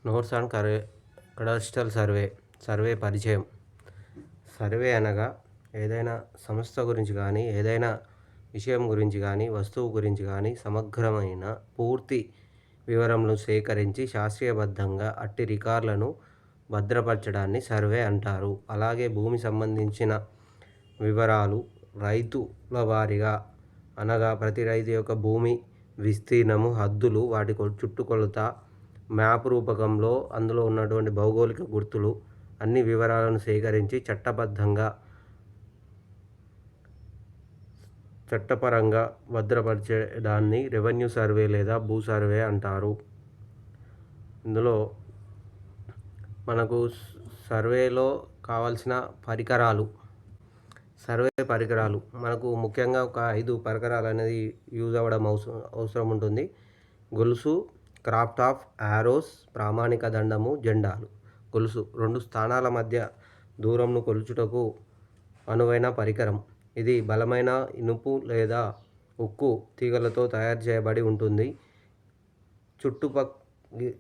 Notes on కడస్ట్రల్ survey పరిచయం. Survey అనగా ఏదైనా సంస్థ గురించి కానీ, ఏదైనా విషయం గురించి కానీ, వస్తువు గురించి కానీ సమగ్రమైన పూర్తి వివరములను సేకరించి శాస్త్రీయబద్ధంగా అట్టి రికార్డులను భద్రపరచడాన్ని సర్వే అంటారు. అలాగే భూమి సంబంధించిన వివరాలు రైతుల వారీగా అనగా ప్రతి రైతు యొక్క భూమి విస్తీర్ణము, హద్దులు, వాటి చుట్టుకొలత, మ్యాప్ రూపకంలో అందులో ఉన్నటువంటి భౌగోళిక గుర్తులు అన్ని వివరాలను సేకరించి చట్టపరంగా భద్రపరిచేదాన్ని రెవెన్యూ సర్వే లేదా భూ సర్వే అంటారు. ఇందులో మనకు సర్వేలో కావాల్సిన సర్వే పరికరాలు మనకు ముఖ్యంగా ఒక 5 పరికరాలు అనేది యూజ్ అవ్వడం అవసరం ఉంటుంది. గొలుసు, క్రాఫ్ట్ ఆఫ్ యారోస్, ప్రామాణిక దండము, జెండాలు. గొలుసు 2 స్థానాల మధ్య దూరంను కొలుచుటకు అనువైన పరికరం. ఇది బలమైన ఇనుప లేదా ఉక్కు తీగలతో తయారు చేయబడి ఉంటుంది.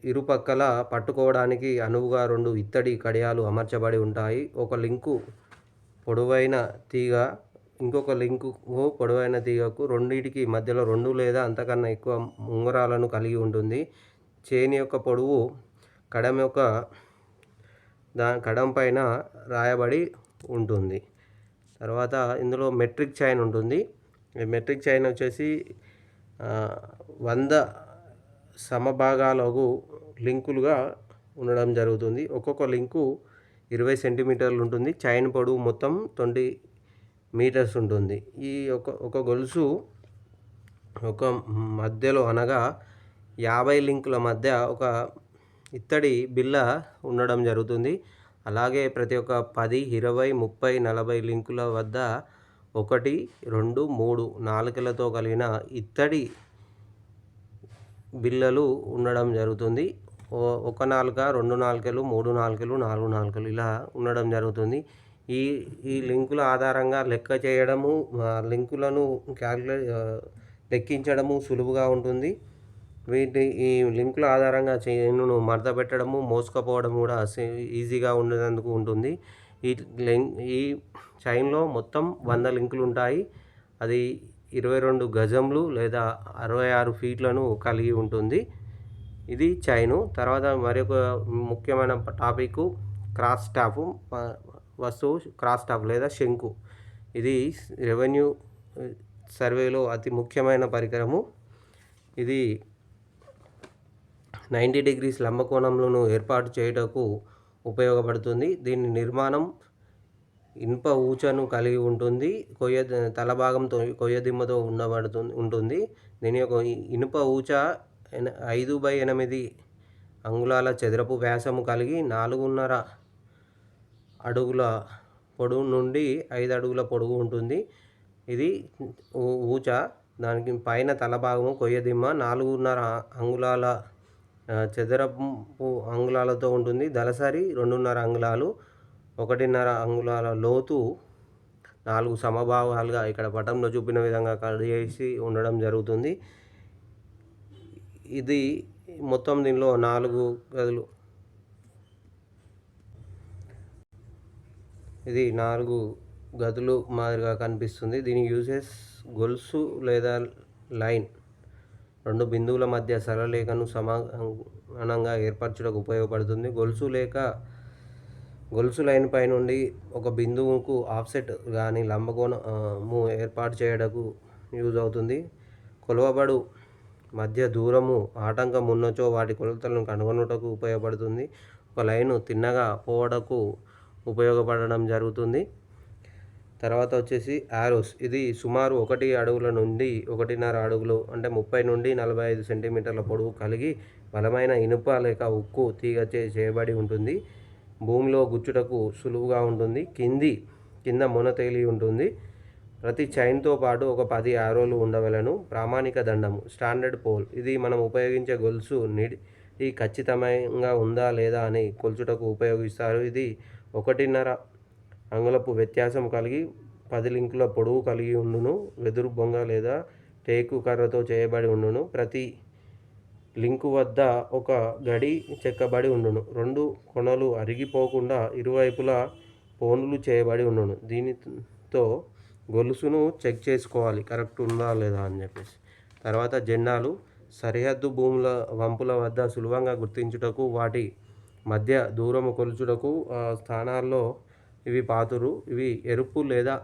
ఇరుపక్కల పట్టుకోవడానికి అనువుగా 2 ఇత్తడి కడియాలు అమర్చబడి ఉంటాయి. ఒక లింకు పొడవైన తీగ ఇంకొక లింకు పొడవైన తీగకు రెండింటికి మధ్యలో 2 లేదా అంతకన్నా ఎక్కువ ఉంగరాలను కలిగి ఉంటుంది. చైన్ యొక్క పొడవు కడం పైన రాయబడి ఉంటుంది. తర్వాత ఇందులో మెట్రిక్ చైన్ ఉంటుంది. మెట్రిక్ చైన్ వచ్చేసి 100 సమభాగాలకు లింకులుగా ఉండడం జరుగుతుంది. ఒక్కొక్క లింకు 20 సెంటీమీటర్లు ఉంటుంది. చైన్ పొడవు మొత్తం 20 మీటర్స్ ఉంటుంది. ఈ ఒక గొలుసు ఒక మధ్యలో అనగా 50 లింకుల మధ్య ఒక ఇత్తడి బిళ్ళ ఉండడం జరుగుతుంది. అలాగే ప్రతి ఒక్క 10, 20, 30, 40 లింకుల వద్ద 1, 2, 3 నాలుకలతో కలిగిన ఇత్తడి బిళ్ళలు ఉండడం జరుగుతుంది. ఒక నాలుక, 2 నాలుకలు, 3 నాలుకలు, 4 నాలుకలు ఇలా ఉండడం జరుగుతుంది. ఈ లింకుల ఆధారంగా లెక్క చేయడము, లింకులను లెక్కించడము సులువుగా ఉంటుంది. ఈ లింకుల ఆధారంగా చైన్ను మడత పెట్టడము, మోసుకపోవడం కూడా ఈజీగా ఉండేందుకు ఉంటుంది. ఈ చైన్లో మొత్తం 100 లింకులు ఉంటాయి. అది 22 గజములు లేదా 66 ఫీట్లను కలిగి ఉంటుంది. ఇది చైను. తర్వాత మరొక ముఖ్యమైన టాపిక్ క్రాస్ స్టాఫ్ వస్తువు, క్రాస్ స్టాఫ్ లేదా శంకు. ఇది రెవెన్యూ సర్వేలో అతి ముఖ్యమైన పరికరము. ఇది 90 degrees లంబకోణంలో ఏర్పాటు చేయుటకు ఉపయోగపడుతుంది. దీని నిర్మాణం ఇనుప ఊచను కలిగి ఉంటుంది. తల భాగంతో కొయ్యదిమ్మతో ఉంటుంది. దీని యొక్క ఇనుప ఊచ 5/8 అంగుళాల చదరపు వ్యాసము కలిగి 4.5 అడుగుల పొడవు నుండి 5 అడుగుల పొడవు ఉంటుంది. ఇది ఊచ. దానికి పైన తల భాగము కొయ్యదిమ్మ 4.5 అంగుళాల చదరపు అంగుళాలతో ఉంటుంది. దళసరి 2.5 అంగుళాలు, 1.5 అంగుళాల లోతు 4 సమభాగాలుగా ఇక్కడ పటంలో చూపిన విధంగా కట్ చేసి ఉండడం జరుగుతుంది. ఇది మొత్తం దీనిలో 4 గదులు. ఇది 4 గదులు మాదిరిగా కనిపిస్తుంది. దీని యూజెస్ గొలుసు లేదా లైన్ 2 బిందువుల మధ్య సరళరేఖను సమానంగా ఏర్పరచుటకు ఉపయోగపడుతుంది. గొలుసు లైన్ పై నుండి ఒక బిందువుకు ఆఫ్సెట్ కానీ లంబకోణము ఏర్పాటు చేయడానికి యూజ్ అవుతుంది. కొలవబడు మధ్య దూరము ఆటంకం ఉన్నచో వాటి కొలతలను కనుగొనుటకు ఉపయోగపడుతుంది. ఒక లైను తిన్నగా పోవడకు ఉపయోగపడడం జరుగుతుంది. తర్వాత వచ్చేసి యారోస్. ఇది సుమారు 1 అడుగుల నుండి 1.5 అడుగులు అంటే 30 నుండి 45 సెంటీమీటర్ల పొడవు కలిగి బలమైన ఇనుప లేక ఉక్కు తీగ చేయబడి ఉంటుంది. భూమిలో గుచ్చుటకు సులువుగా ఉంటుంది. కింద మొన తేలి ఉంటుంది. ప్రతి చైన్తో పాటు ఒక 10 యారోలు ఉండవలెను. ప్రామాణిక దండము స్టాండర్డ్ పోల్. ఇది మనం ఉపయోగించే గొలుసు నిడి ఖచ్చితంగా ఉందా లేదా అని కొలుచుటకు ఉపయోగిస్తారు. ఇది 1.5 అంగుళపు వ్యత్యాసం కలిగి 10 లింకుల పొడవు కలిగి ఉండును. వెదురు బొంగ లేదా టేకు కర్రతో చేయబడి ఉండును. ప్రతి లింకు వద్ద ఒక గడి చెక్కబడి ఉండును. 2 కొనలు అరిగిపోకుండా ఇరువైపులా పోనులు చేయబడి ఉండును. దీనితో గొలుసును చెక్ చేసుకోవాలి కరెక్ట్ ఉందా లేదా అని చెప్పేసి. తర్వాత జెండాలు సరిహద్దు భూముల వంపుల వద్ద సులభంగా గుర్తించుటకు వాటి మధ్య దూరము కొలుచుటకు స్థానాల్లో ఇవి పాతురు. ఇవి ఎరుపు లేదా